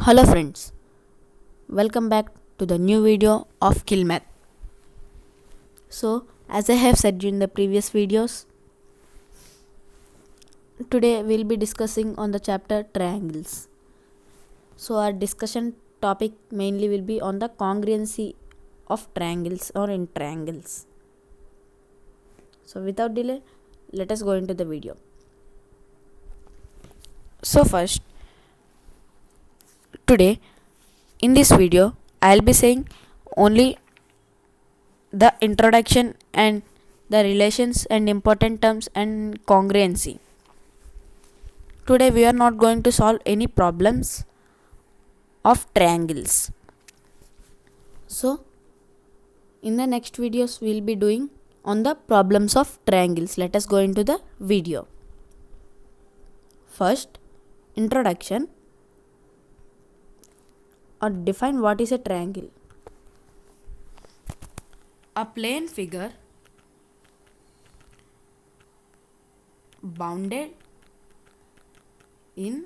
Hello friends, welcome back to the new video of Kill Math. So as I have said in the previous videos, today we'll be discussing on the chapter triangles. So our discussion topic mainly will be on the congruency of triangles or in triangles. So without delay, let us go into the video. So first, today in this video I'll be saying only the introduction and the relations and important terms and congruency. Today we are not going to solve any problems of triangles. So in the next videos we'll be doing on the problems of triangles. Let us go into the video. First, introduction or define what is a triangle. A plane figure bounded in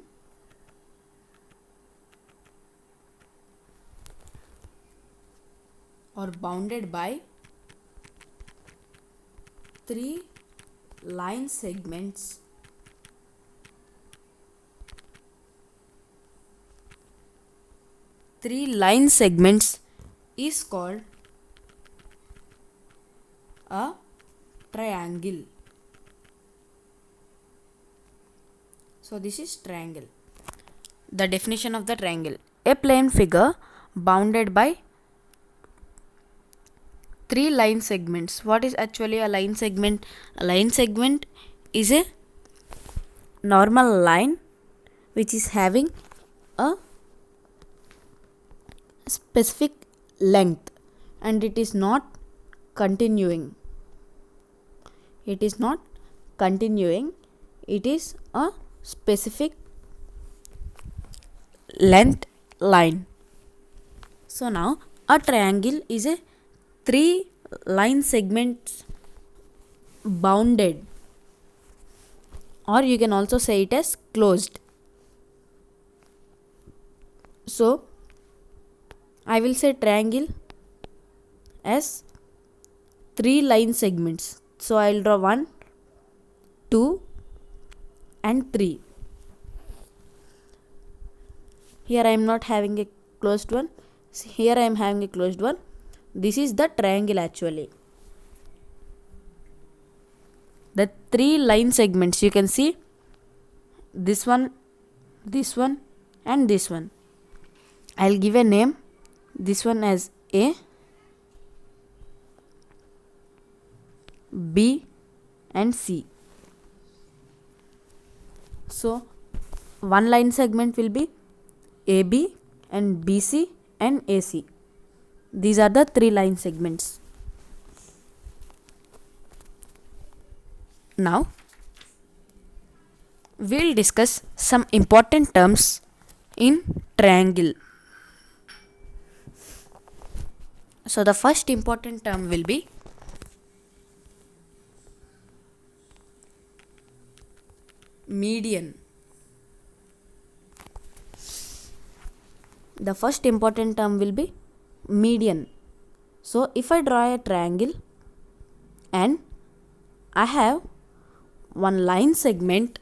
or bounded by three line segments is called a triangle. So this is triangle. The definition of the triangle: a plane figure bounded by three line segments. What is actually a line segment? A line segment is a normal line which is having a specific length and it is not continuing. It is a specific length line. So now a triangle is a three line segments bounded, or you can also say it as closed. So I will say triangle as three line segments. So I will draw 1, 2 and 3. Here I am not having a closed one. Here I am having a closed one. This is the triangle actually. The three line segments, you can see this one and this one. I'll give a name. This one as A, B and C. So one line segment will be AB and BC and AC. These are the three line segments. Now we'll discuss some important terms in triangle. So the first important term will be median. The first important term will be median. So if I draw a triangle and I have one line segment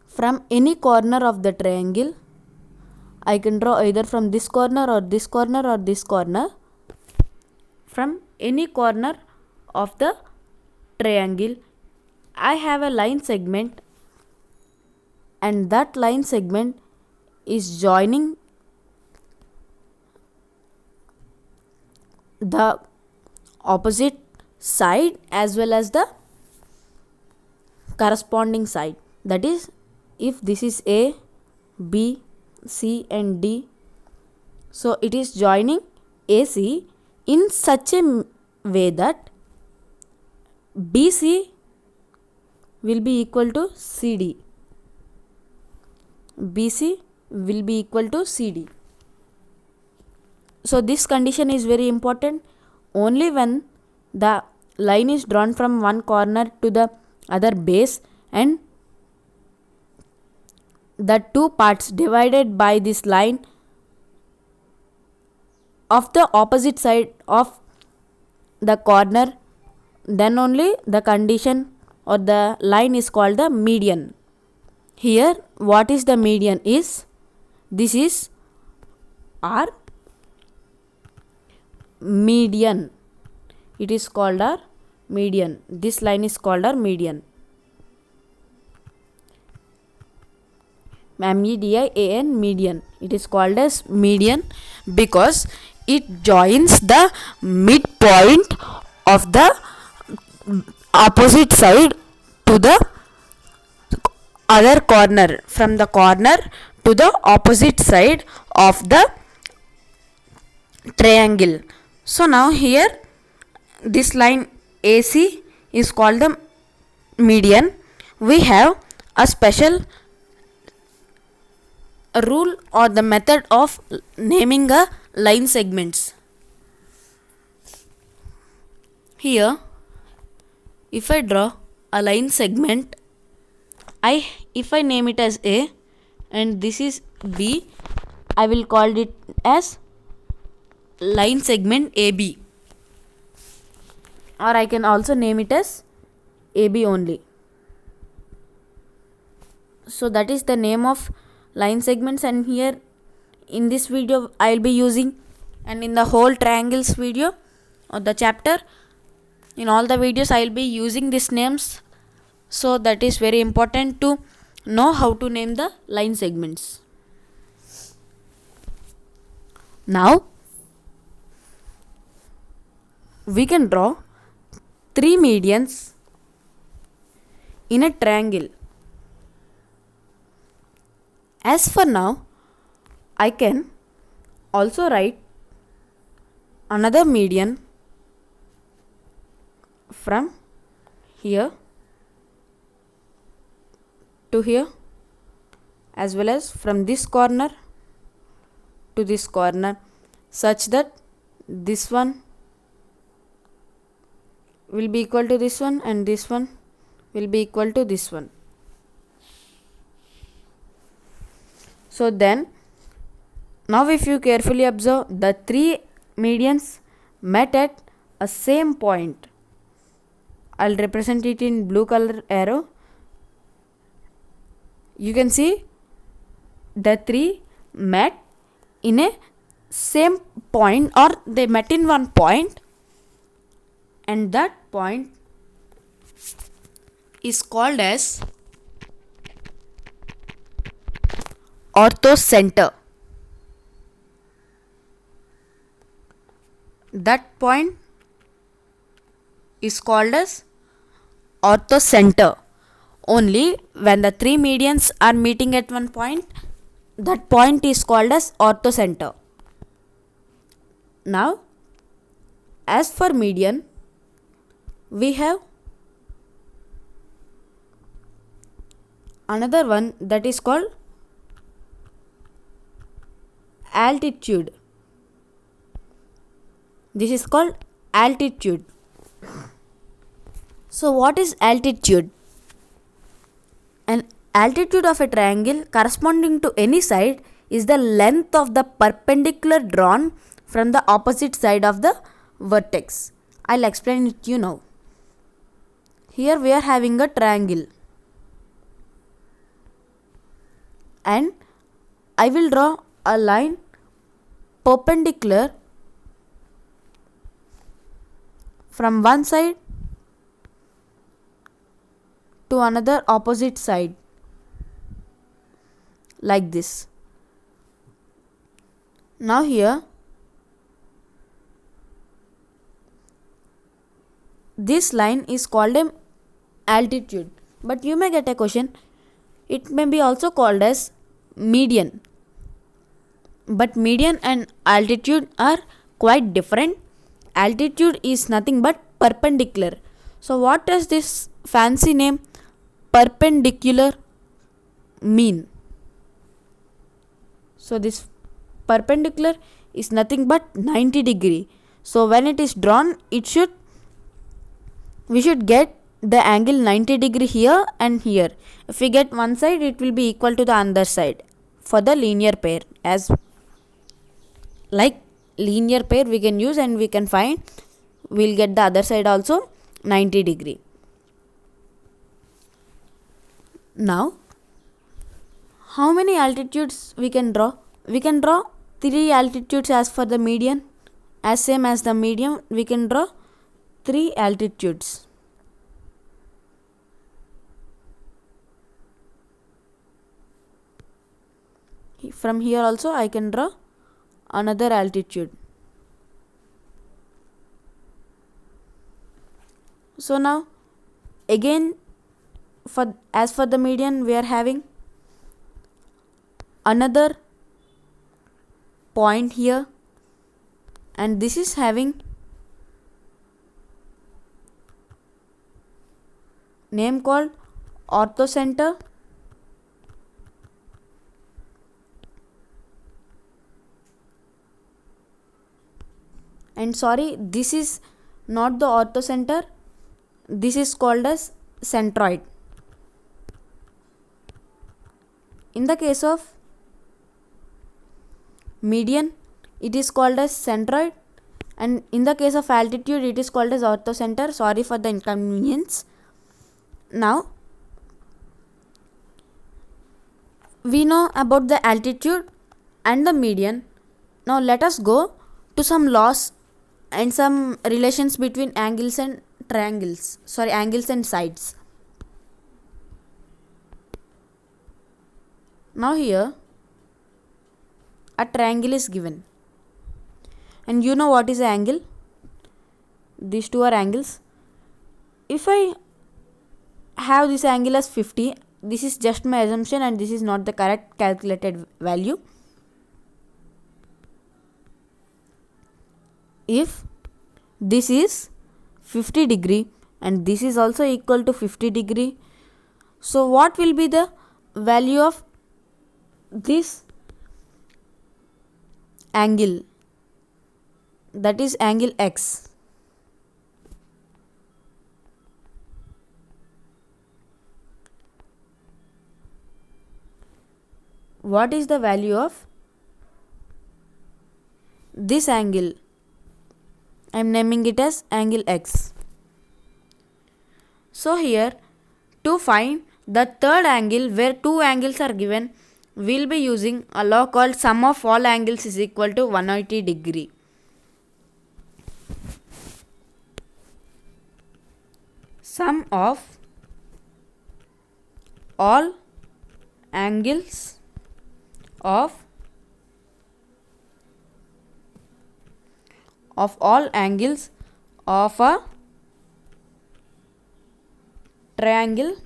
from any corner of the triangle, I can draw either from this corner or this corner or this corner. From any corner of the triangle, I have a line segment and that line segment is joining the opposite side as well as the corresponding side. That is, if this is A, B, C and D, so it is joining AC in such a way that BC will be equal to CD. BC will be equal to CD. So this condition is very important. Only when the line is drawn from one corner to the other base and the two parts divided by this line of the opposite side of the corner, then only the condition or the line is called the median. Here what is the median is, this is our median. It is called our median. This line is called our median. MEDIAN, median. It is called as median because it joins the midpoint of the opposite side to the other corner, from the corner to the opposite side of the triangle. So now here this line AC is called the median. We have a special rule or the method of naming a line segments. Here if I draw a line segment, if I name it as A and this is B, I will call it as line segment AB, or I can also name it as AB only. So that is the name of line segments, and here in this video I will be using, and in the whole triangles video or the chapter, in all the videos I will be using these names. So that is very important to know how to name the line segments. Now we can draw three medians in a triangle. As for now, I can also write another median from here to here, as well as from this corner to this corner, such that this one will be equal to this one and this one will be equal to this one. So then now if you carefully observe, the three medians met at a same point. I'll represent it in blue color arrow. You can see the three met in a same point, or they met in one point, and that point is called as orthocenter. That point is called as orthocenter. Only when the three medians are meeting at one point, that point is called as orthocenter. Now as for median, we have another one that is called altitude. This is called altitude. So what is altitude? An altitude of a triangle corresponding to any side is the length of the perpendicular drawn from the opposite side of the vertex. I'll explain it to you now. Here we are having a triangle, and I will draw a line perpendicular from one side to another opposite side, like this. Now here this line is called an altitude, but you may get a question, it may be also called as median. But median and altitude are quite different. Altitude is nothing but perpendicular. So what does this fancy name perpendicular mean? So this perpendicular is nothing but 90 degree. So when it is drawn, we should get the angle 90 degree here and here. If we get one side, it will be equal to the other side for the linear pair. As like linear pair we can use, and we can find, we'll get the other side also 90 degree. Now how many altitudes we can draw? We can draw 3 altitudes as for the median. As same as the median, we can draw 3 altitudes. From here also I can draw another altitude. So now again, as for the median, we are having another point here, and this is having name called orthocenter. And sorry, this is not the orthocenter, this is called as centroid. In the case of median, it is called as centroid, and in the case of altitude, it is called as orthocenter. Sorry for the inconvenience. Now we know about the altitude and the median. Now let us go to some laws and some relations between angles and angles and sides. Now here a triangle is given, and you know what is an angle? These two are angles. If I have this angle as 50, this is just my assumption and this is not the correct calculated value. If this is 50 degree and this is also equal to 50 degree, so what will be the value of this angle? That is angle X. What is the value of this angle? I am naming it as angle X. So here, to find the third angle where two angles are given, we will be using a law called sum of all angles is equal to 180 degree. Sum of all angles of all angles of a triangle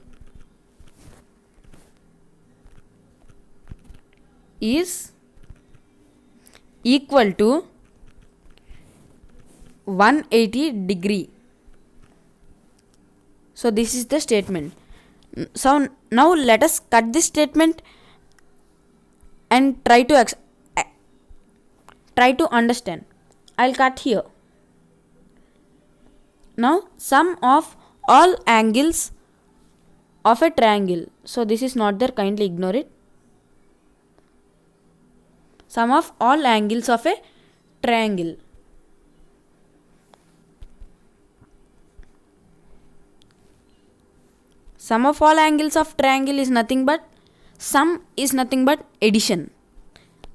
is equal to 180 degree. So this is the statement. So now let us cut this statement and try to understand. I'll cut here. Now sum of all angles of a triangle. So this is not there, kindly ignore it. Sum of all angles of a triangle. Sum of all angles of triangle is nothing but, sum is nothing but addition.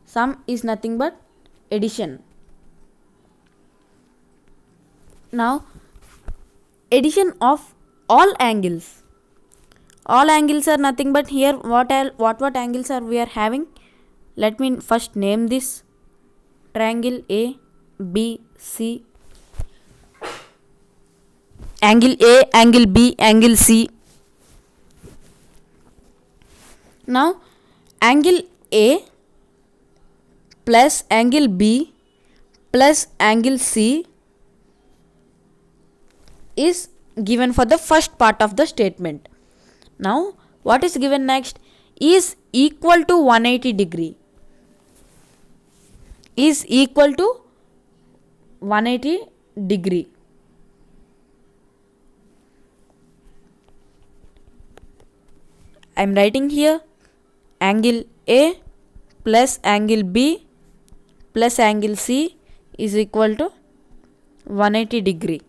Sum is nothing but addition. Now addition of all angles. All angles are nothing but, here what angles are we are having? Let me first name this triangle A, B, C. Angle A, angle B, angle C. Now angle A plus angle B plus angle C is given for the first part of the statement. Now what is given next? Is equal to 180 degree. Is equal to 180 degree. I am writing here angle A plus angle B plus angle C is equal to 180 degree.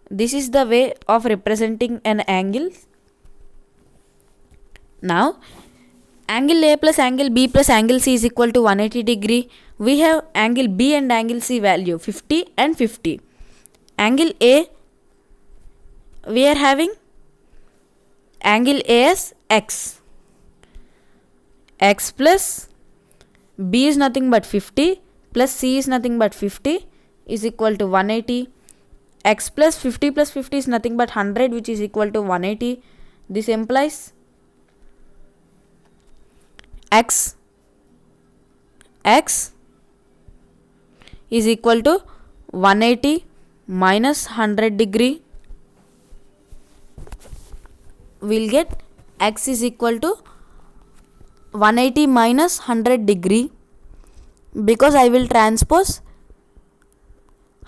This is the way of representing an angle. Now angle A plus angle B plus angle C is equal to 180 degree. We have angle B and angle C value 50 and 50. Angle A, we are having angle A as x. X plus B is nothing but 50 plus C is nothing but 50 is equal to 180. X plus 50 is nothing but 100, which is equal to 180. This implies x is equal to 180 minus 100 degree. We'll get x is equal to 180 minus 100 degree, because I will transpose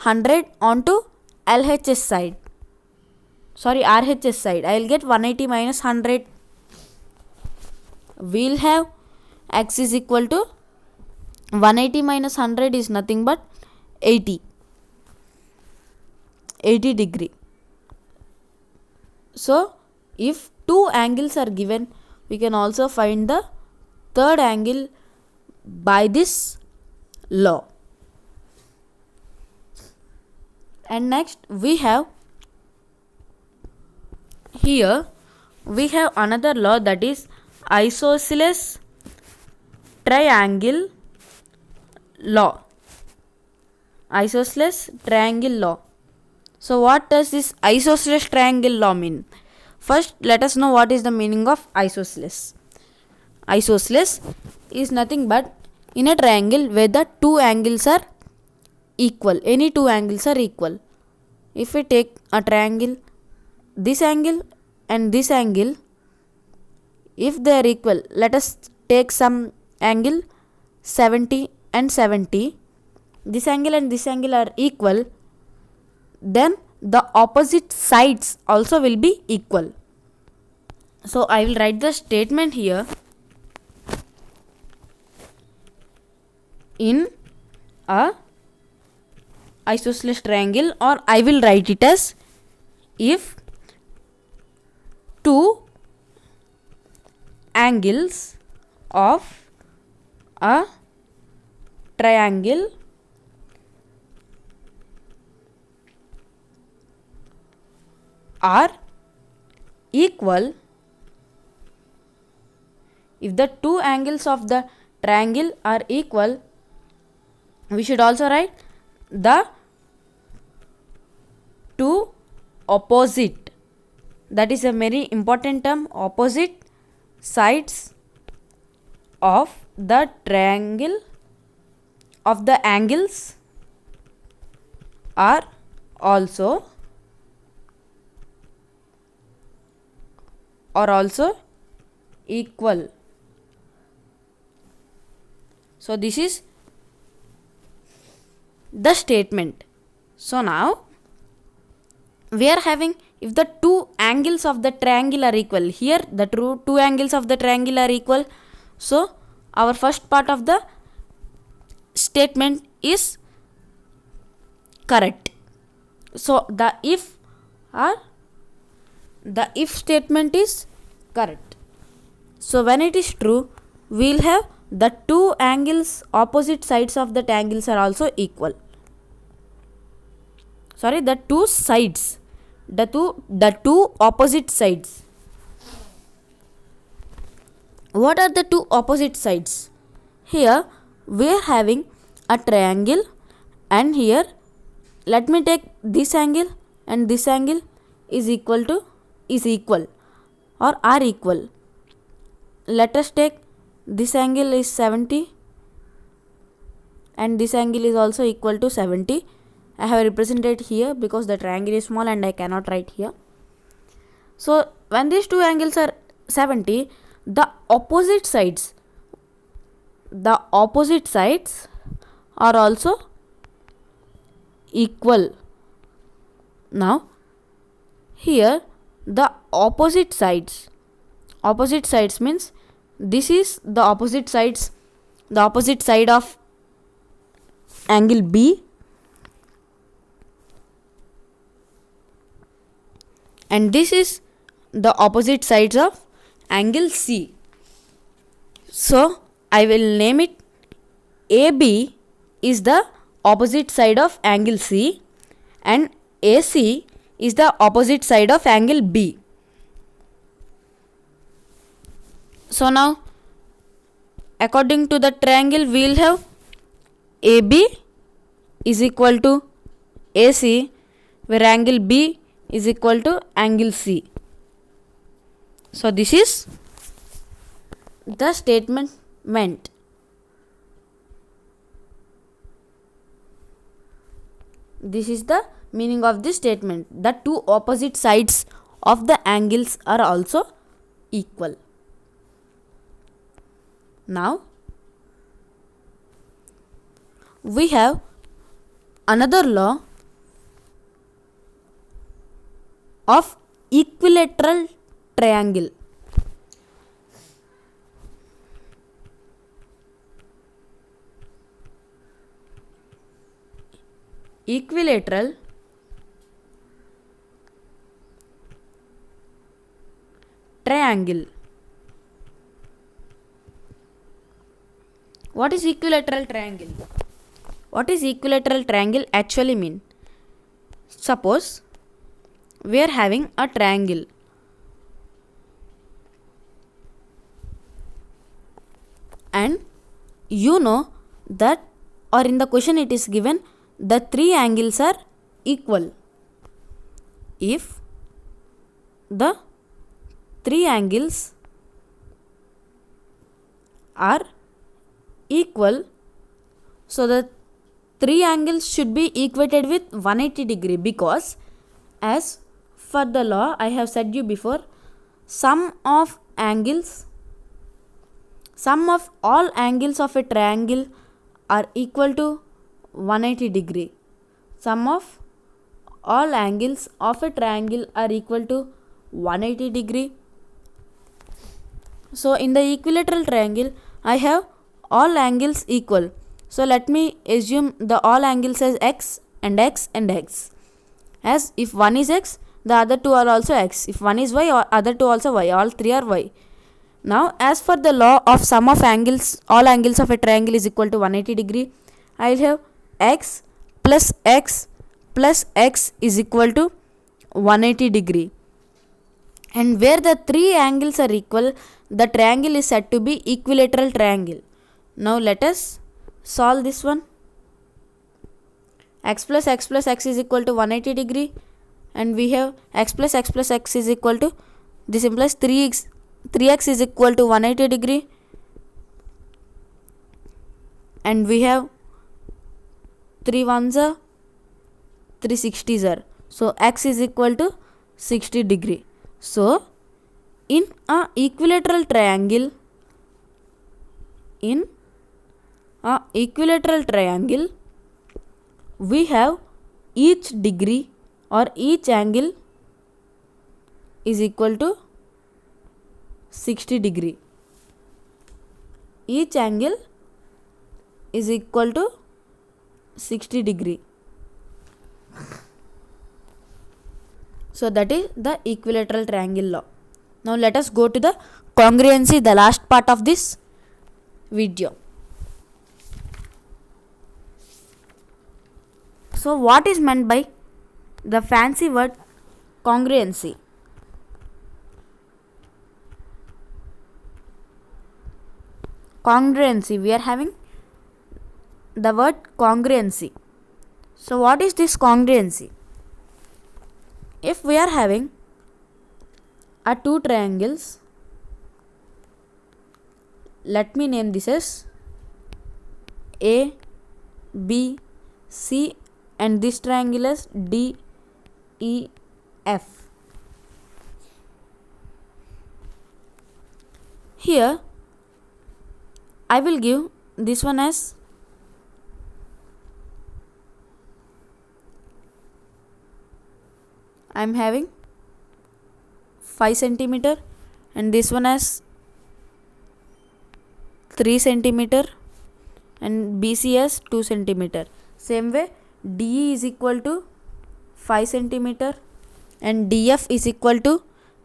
100 onto RHS side. I will get 180 minus 100. We'll have x is equal to 180 minus 100 is nothing but 80 degree. So if two angles are given, we can also find the third angle by this law. And next we have another law, that is isosceles triangle law. So what does this isosceles triangle law mean? First, let us know what is the meaning of isosceles. Isosceles is nothing but in a triangle where the two angles are equal. Any two angles are equal. If we take a triangle, this angle and this angle, if they are equal, let us take some angle 70 and 70. This angle and this angle are equal, then the opposite sides also will be equal. So I will write the statement here. In a isosceles triangle, or I will write it as, if two angles of a triangle are equal, if the two angles of the triangle are equal, we should also write the two opposite, that is a very important term, opposite sides of the triangle of the angles are also equal. So this is the statement. So now we are having, if the two angles of the triangle are equal, here the two angles of the triangle are equal, so our first part of the statement is correct. So the if statement is correct. So when it is true, we will have the two angles, opposite sides of the angles are also equal. The two sides, the two opposite sides. What are the two opposite sides? Here we are having a triangle, and here let me take this angle and this angle is equal or are equal. Let us take this angle is 70 and this angle is also equal to 70. I have represented here because the triangle is small and I cannot write here. So when these two angles are 70, the opposite sides are also equal. Now here the opposite sides opposite sides means this is the opposite side of angle B, and this is the opposite sides of angle C. So I will name it AB is the opposite side of angle C and AC is the opposite side of angle B. So now according to the triangle we will have AB is equal to AC, where angle B is equal to angle C. So this is the statement meant. This is the meaning of this statement. The two opposite sides of the angles are also equal. Now we have another law of equilateral triangle. Equilateral triangle. What is equilateral triangle? What is equilateral triangle actually mean? Suppose we are having a triangle and you know that, or in the question it is given, the three angles are equal. If the three angles are equal, so the three angles should be equated with 180 degree, because as for the law I have said you before, sum of all angles of a triangle are equal to 180 degree. Sum of all angles of a triangle are equal to 180 degree. So in the equilateral triangle I have all angles equal. So let me assume the all angles as x and x and x. As if one is x, the other two are also x. If one is y, other two also y. All three are y. Now as for the law of sum of angles, all angles of a triangle is equal to 180 degree. I will have x plus x plus x is equal to 180 degree. And where the three angles are equal, the triangle is said to be equilateral triangle. Now let us solve this one. X plus x is equal to 180 degree, and we have x plus x is equal to, this implies 3x is equal to 180 degree, and we have 3 ones are 360s are, so x is equal to 60 degree. So in a equilateral triangle, we have each degree or each angle is equal to 60 degree. Each angle is equal to 60 degree. So that is the equilateral triangle law. Now let us go to the congruency, the last part of this video. So what is meant by the fancy word congruency? Congruency, we are having the word congruency. So what is this congruency? If we are having a two triangles, let me name this as A, B, C, and this triangle as D, E, F. Here I will give this one as I am having 5 centimeter and this one has 3 centimeter and BC has 2 centimeter. Same way DE is equal to 5 centimeter and DF is equal to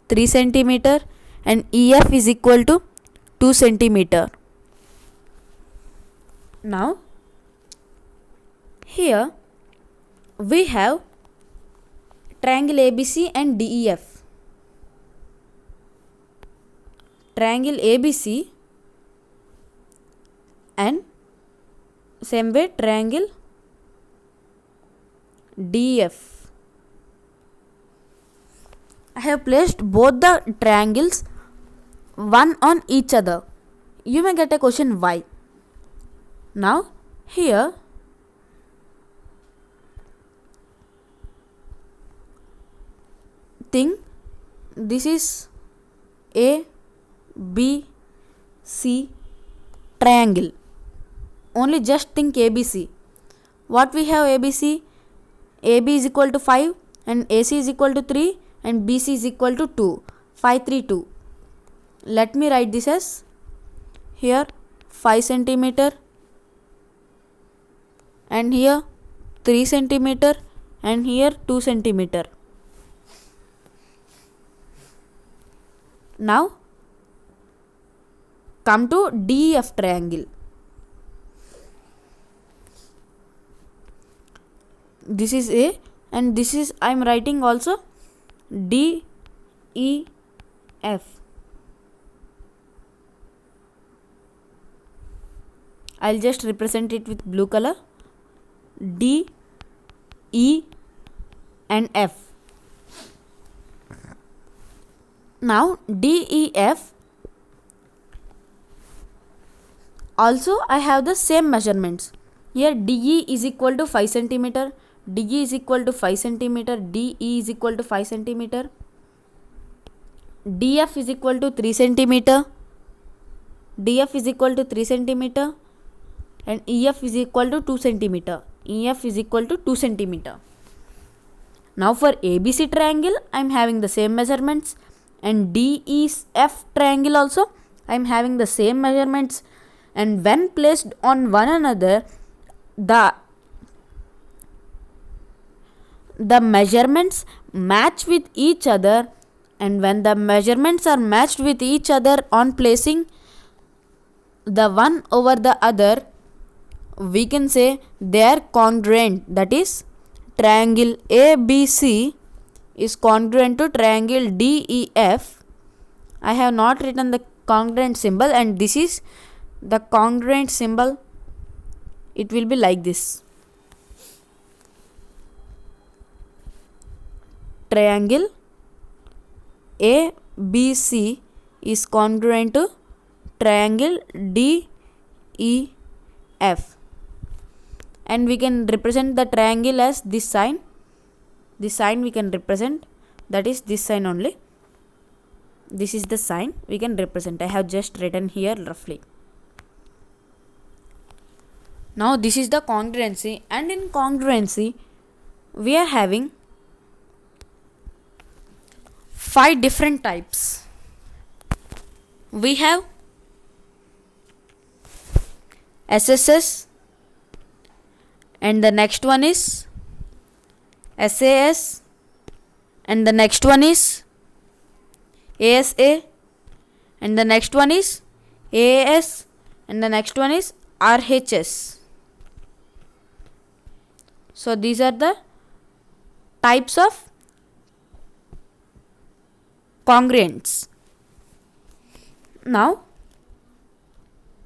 3 centimeter and EF is equal to 2 centimeter. Now here we have triangle ABC and DEF. Triangle ABC and same way triangle DEF. I have placed both the triangles one on each other. You may get a question why. Now here think this is A B C triangle. Only just think ABC. What we have ABC? AB is equal to 5 and AC is equal to 3 and BC is equal to 2. 5, 3, 2. Let me write this as here 5 centimeter and here 3 centimeter and here 2 centimeter. Now come to DEF triangle. This is A and this is, I am writing also DEF. I'll just represent it with blue color. D, E and F. Now DEF also I have the same measurements. Here DE is equal to 5 centimeter, DE is equal to 5 centimeter, DE is equal to 5 centimeter, DF is equal to 3 centimeter, DF is equal to 3 centimeter and EF is equal to 2 centimeter. EF is equal to 2 centimeter. Now for ABC triangle I am having the same measurements and DEF triangle also I am having the same measurements, and when placed on one another the measurements match with each other, and when the measurements are matched with each other on placing the one over the other, we can say they are congruent. That is, triangle ABC is congruent to triangle DEF. I have not written the congruent symbol, and this is the congruent symbol. It will be like this. Triangle ABC is congruent to triangle DEF, and we can represent the triangle as this sign. This sign we can represent, that is this sign only. This is the sign we can represent. I have just written here roughly. Now this is the congruency, and in congruency we are having 5 different types. We have SSS, and the next one is SAS, and the next one is ASA, and the next one is AAS, and the next one is RHS. So these are the types of congruents. Now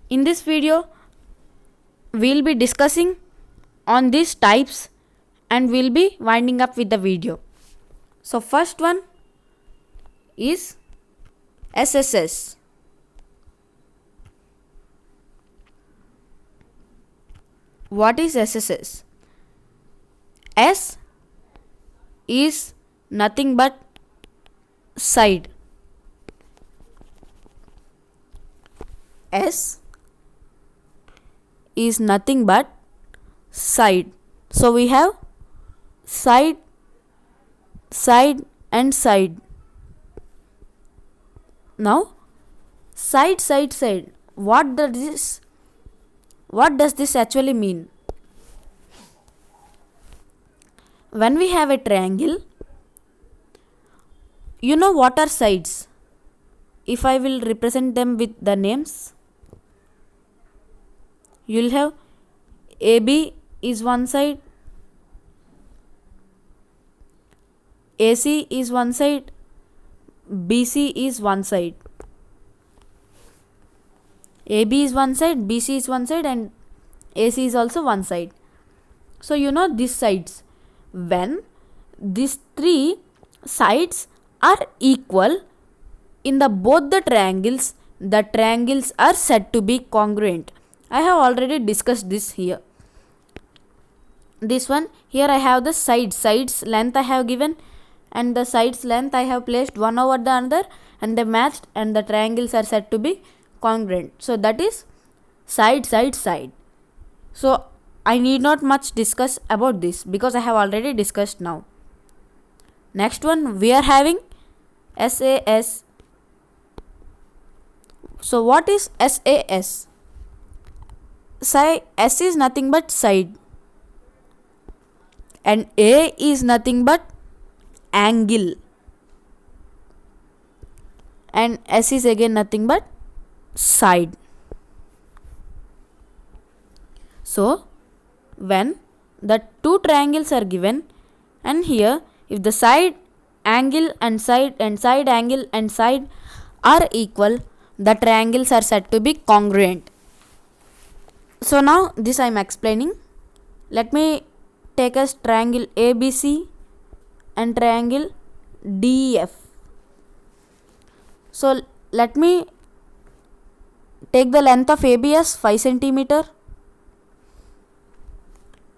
in this video we will be discussing on these types and we will be winding up with the video. So first one is SSS. What is SSS? S is nothing but side. S is nothing but side. So we have side, side and side. Now side, side, side. What does this actually mean? When we have a triangle, you know what are sides? If I will represent them with the names, you will have AB is one side, AC is one side, BC is one side. AB is one side, BC is one side, and AC is also one side. So you know these sides. When these three sides are equal in the both the triangles are said to be congruent. I have already discussed this here. This one here I have the sides length I have given, and the sides length I have placed one over the other, and they matched, and the triangles are said to be congruent. So that is side, side, side. So I need not much discuss about this because I have already discussed now. Next one we are having SAS. So what is SAS? S is nothing but side, and A is nothing but angle, and S is again nothing but side. So when the two triangles are given, and here if the side angle and side angle and side are equal, the triangles are said to be congruent. So now this I am explaining. Let me take as triangle ABC and triangle DEF. So let me take the length of AB as 5 centimeter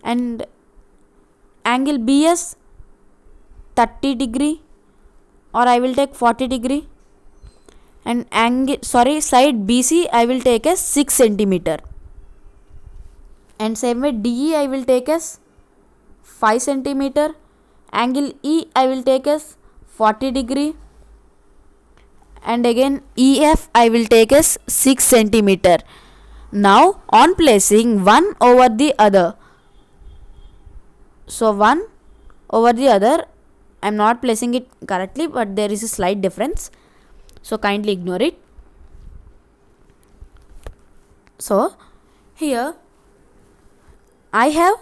and angle B as 30 degree, or I will take 40 degree, and side BC I will take as 6 centimeter, and same way DE I will take as 5 centimeter, angle E I will take as 40 degree, and again EF I will take as 6 centimeter. Now on placing one over the other, so one over the other, I am not placing it correctly, but there is a slight difference, so kindly ignore it. So here I have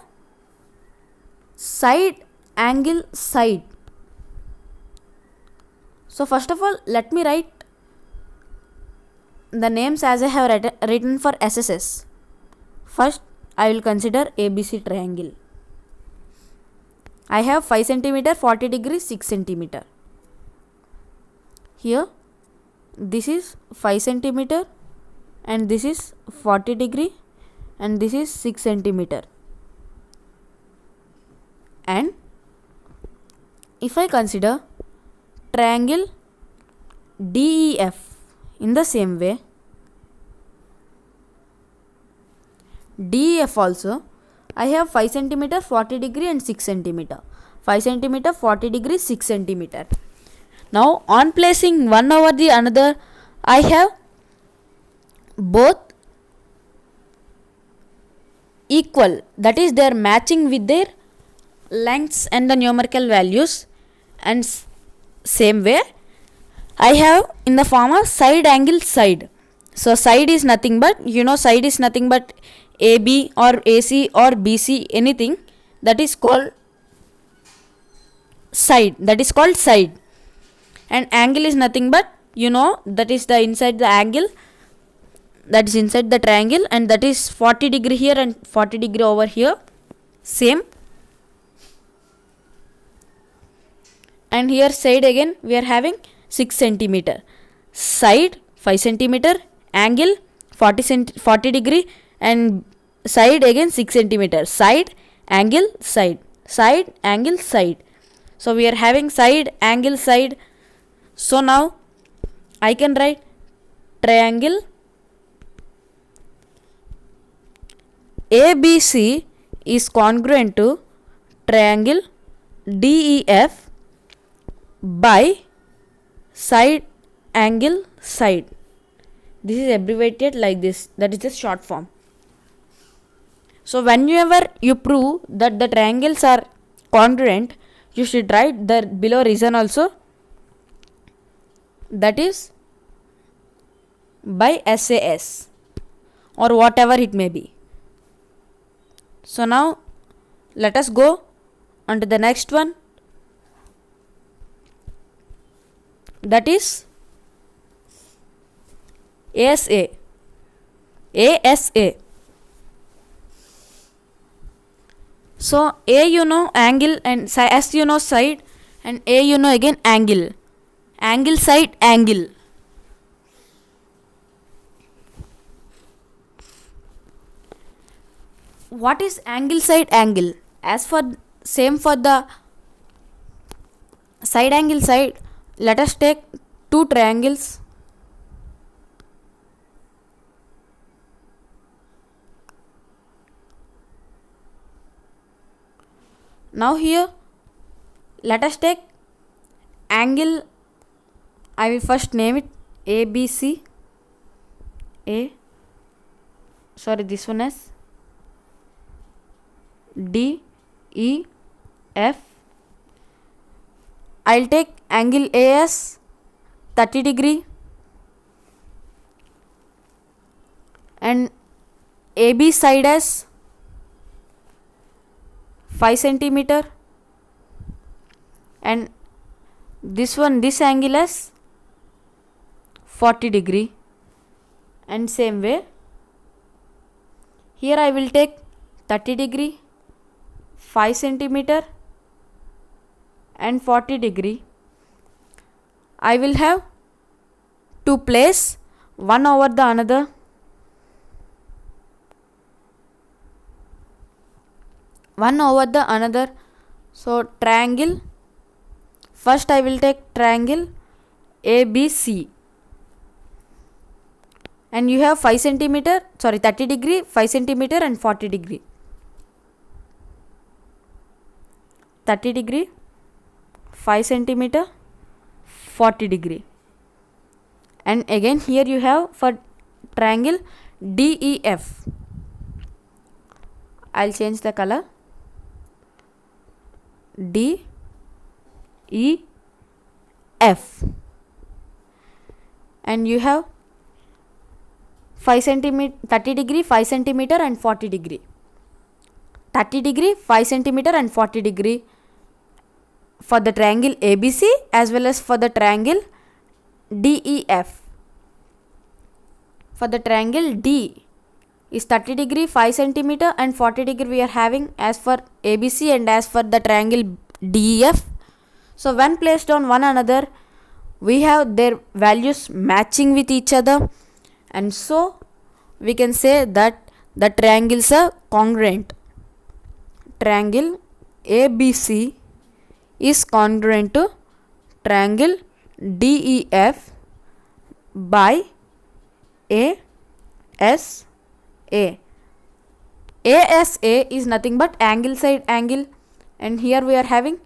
side angle side. So first of all, let me write the names as I have written for SSS. First I will consider ABC triangle. I have 5 centimeter, 40 degree, 6 centimeter. Here this is 5 centimeter and this is 40 degree and this is 6 centimeter. And if I consider triangle DEF in the same way, DEF also I have 5 centimeter, 40 degree and 6 centimeter. 5 centimeter, 40 degree, 6 centimeter. Now on placing one over the another, I have both equal, that is they are matching with their lengths and the numerical values, and same way I have in the form of side angle side. So side is nothing but, side is nothing but AB or AC or BC, anything that is called side, and angle is nothing but, that is the inside the angle, that is inside the triangle, and that is 40 degree here and 40 degree over here, same. And here side again we are having 6 centimeter, side 5 centimeter, angle 40 degree, and side again 6 centimeter, side angle side, side angle side. So we are having side angle side. So now I can write triangle ABC is congruent to triangle DEF by side angle side. This is abbreviated like this, that is the short form. So whenever you prove that the triangles are congruent, you should write the below reason also, that is by SAS or whatever it may be. So now let us go on to the next one, that is ASA. So A you know angle, and S you know side, and A you know again angle. Angle, side, angle. What is angle, side, angle? As for same for the side angle side, let us take two triangles. Now here let us take angle. I will first name it ABC. This one as DEF. I'll take angle AS 30 degree and AB side as 5 centimeter, and this angle as 40 degree. And same way here I will take 30 degree, 5 centimeter and 40 degree. I will have to place one over the another. So triangle, first I will take triangle ABC, and you have 30 degree, 5 centimeter and 40 degree. 30 degree, 5 centimeter, 40 degree. And again here you have for triangle DEF. I'll change the color. DEF, and you have 5 centimeter, 30 degree, 5 centimeter and 40 degree. 30 degree, 5 centimeter and 40 degree for the triangle ABC as well as for the triangle DEF. For the triangle D is 30 degree, 5 centimeter and 40 degree we are having as for ABC and as for the triangle DEF. So when placed on one another, we have their values matching with each other, and so we can say that the triangles are congruent. Triangle ABC is congruent to triangle DEF by ASA. ASA is nothing but angle, side, angle, and here we are having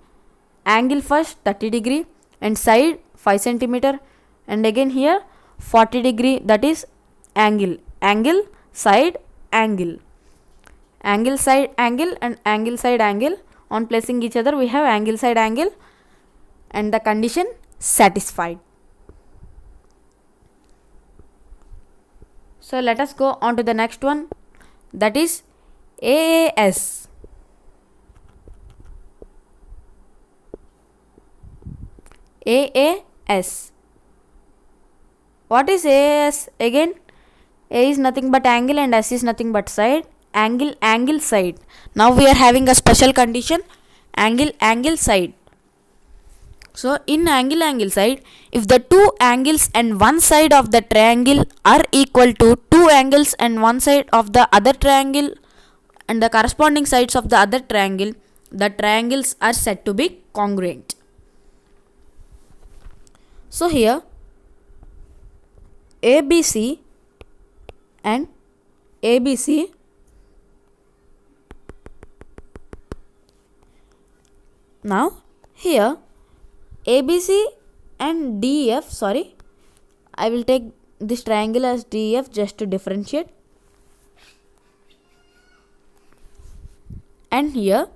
angle first 30 degree and side 5 centimeter, and again here 40 degree, that is angle, side, angle, side, angle and angle, side, angle. On placing each other we have angle, side, angle, and the condition satisfied. So let us go on to the next one, that is AAS. What is AAS? Again, A is nothing but angle and S is nothing but side. Angle, side. Now we are having a special condition, angle, side. So in angle, side, if the two angles and one side of the triangle are equal to two angles and one side of the other triangle and the corresponding sides of the other triangle, the triangles are said to be congruent. So here ABC and ABC now here ABC and DEF, I will take this triangle as DEF just to differentiate. And here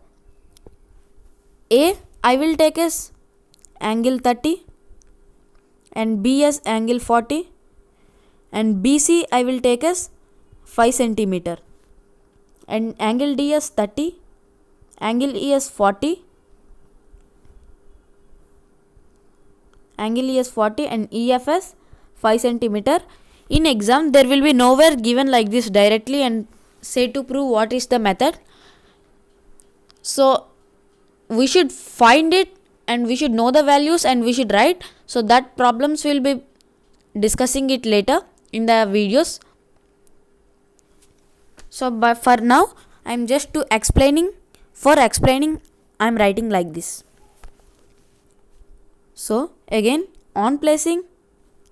A I will take as angle 30 and B as angle 40 and BC I will take as 5 centimeter and angle D as 30, angle E as 40, angle E as 40 and EF as 5 centimeter. In exam there will be nowhere given like this directly and say to prove what is the method. So we should find it and we should know the values and we should write. So that problems will be discussing it later in the videos. So but for now I am just to explaining. For explaining I am writing like this. So again on placing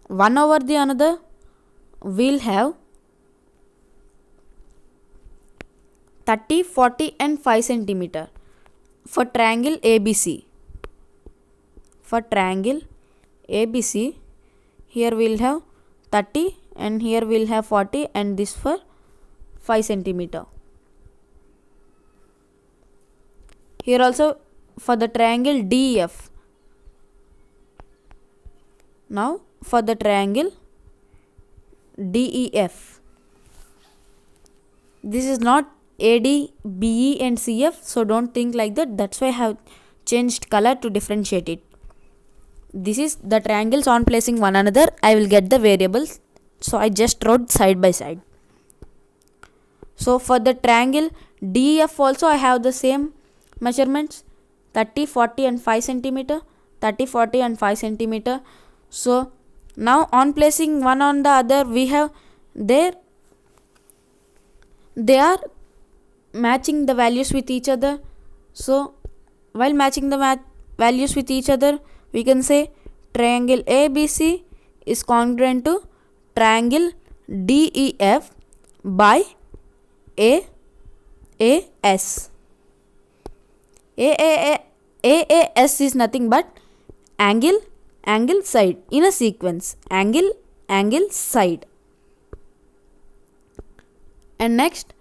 one over the another we'll have 30, 40 and 5 centimeter for triangle ABC. For triangle ABC here we'll have 30 and here we'll have 40 and this for 5 centimeter. Here also for the triangle DEF. Now for the triangle DEF. This is not AD, BE and CF, so don't think like that. That's why I have changed color to differentiate it. This is the triangles on placing one another. I will get the variables, so I just wrote side by side. So for the triangle DEF also I have the same measurements, 30, 40 and 5 centimeter, 30, 40 and 5 centimeter. So now on placing one on the other we have there, they are matching the values with each other. So while matching the values with each other we can say triangle ABC is congruent to triangle DEF by AAS. AAS is nothing but angle side in a sequence, angle side. And next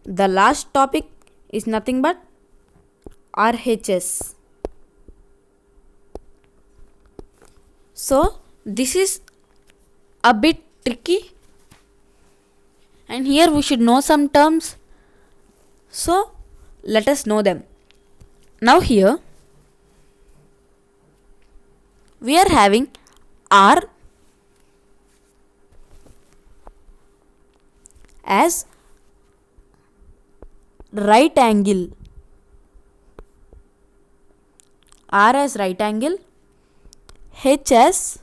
the last topic is nothing but RHS. So this is a bit tricky and here we should know some terms, so let us know them. Now here we are having R as right angle, R as right angle, H as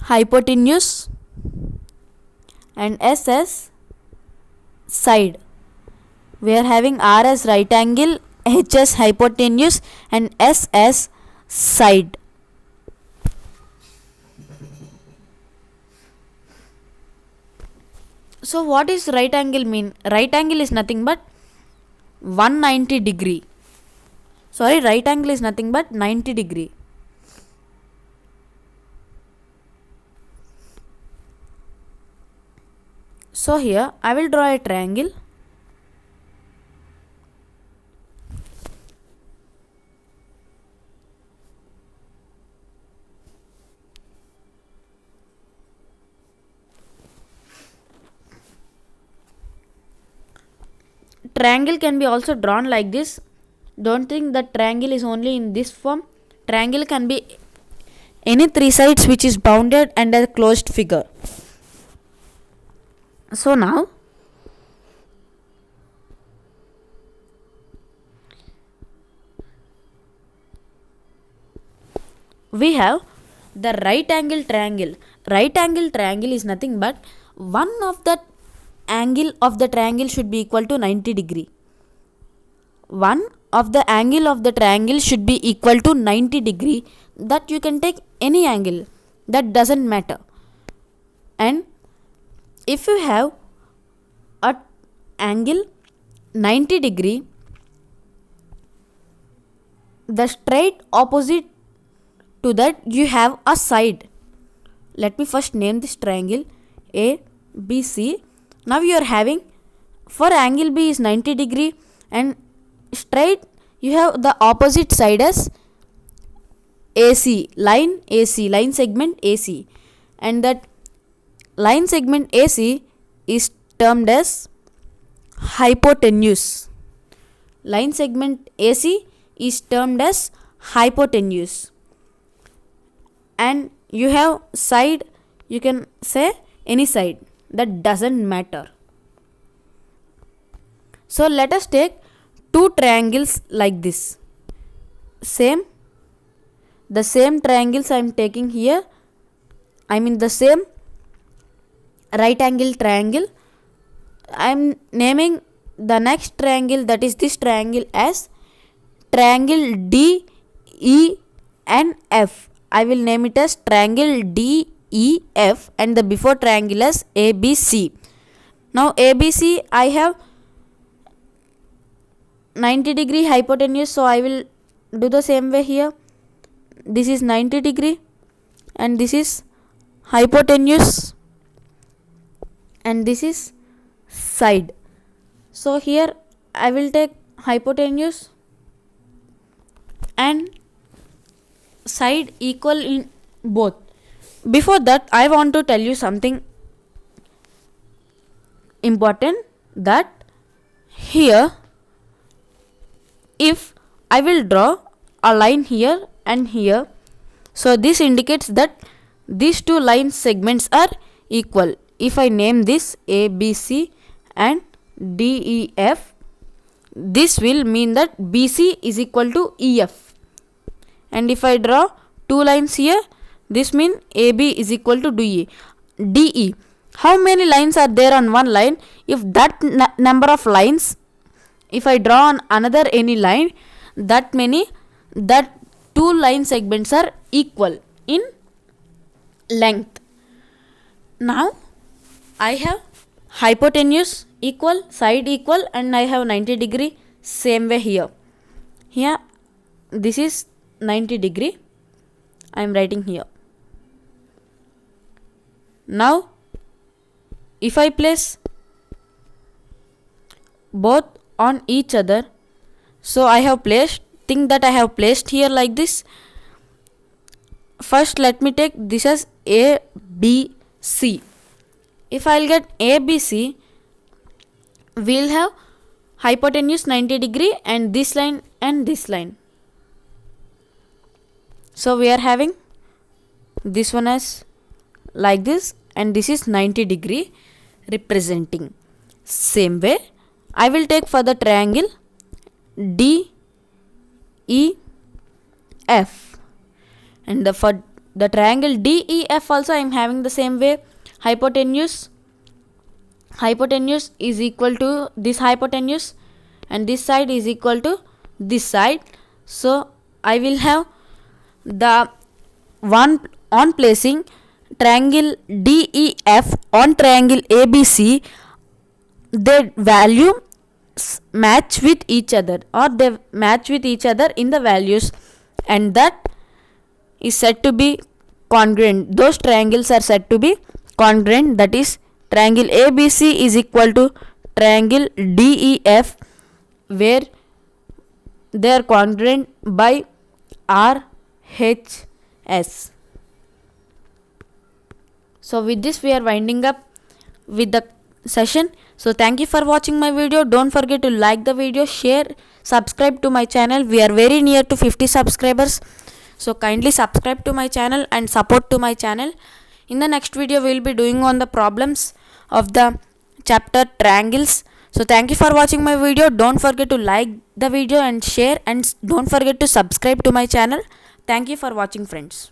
hypotenuse and S as side. We are having R as right angle, H as hypotenuse and S as side. So what is right angle mean? Right angle is nothing but 190 degree. Sorry, right angle is nothing but 90 degree. So here I will draw a triangle. Triangle can be also drawn like this. Don't think that triangle is only in this form. Triangle can be any three sides which is bounded and a closed figure. So now we have the right angle triangle. Right angle triangle is nothing but one of the angle of the triangle should be equal to 90 degree. One of the angle of the triangle should be equal to 90 degree. That you can take any angle, that doesn't matter. And if you have a angle 90 degree, the straight opposite To that you have a side. Let me first name this triangle ABC. Now you are having, for angle B is 90 degree, and straight you have the opposite side as AC, line segment AC, and that line segment AC is termed as hypotenuse. Line segment AC is termed as hypotenuse. And you have side, you can say any side, that doesn't matter. So let us take two triangles like this. The same triangles I am taking here, I mean the same right angle triangle. I am naming the next triangle, that is this triangle, as triangle DEF. I will name it as triangle DEF, and the before triangle as ABC. Now ABC, I have 90 degree hypotenuse, so I will do the same way here. This is 90 degree and this is hypotenuse, and this is side. So here I will take hypotenuse and side equal in both. Before that, I want to tell you something important, that here if I will draw a line here and here, so this indicates that these two line segments are equal. If I name this ABC and DEF, this will mean that BC is equal to EF. And if I draw two lines here, this means AB is equal to DE. How many lines are there on one line? If that number of lines, if I draw on another any line, that two line segments are equal in length. Now I have hypotenuse equal, side equal, and I have 90 degree. Same way here. Here this is 90 degree. I am writing here. Now if I place both on each other, so I have placed, think that I have placed here like this. First let me take this as ABC. If I'll get ABC, we'll have hypotenuse 90 degree and this line and this line. So we are having this one as like this, and this is 90 degree representing. Same way I will take for the triangle DEF, and for the triangle DEF also I am having the same way. Hypotenuse is equal to this hypotenuse, and this side is equal to this side. So I will have the one on placing triangle DEF on triangle ABC, their value match with each other, or they match with each other in the values, and that is said to be congruent. Those triangles are said to be congruent, that is triangle ABC is equal to triangle DEF, where they are congruent by RHS. So with this we are winding up with the session. So thank you for watching my video. Don't forget to like the video, share, subscribe to my channel. We are very near to 50 subscribers. So kindly subscribe to my channel and support to my channel. In the next video we will be doing on the problems of the chapter triangles. So thank you for watching my video. Don't forget to like the video and share, and don't forget to subscribe to my channel. Thank you for watching, friends.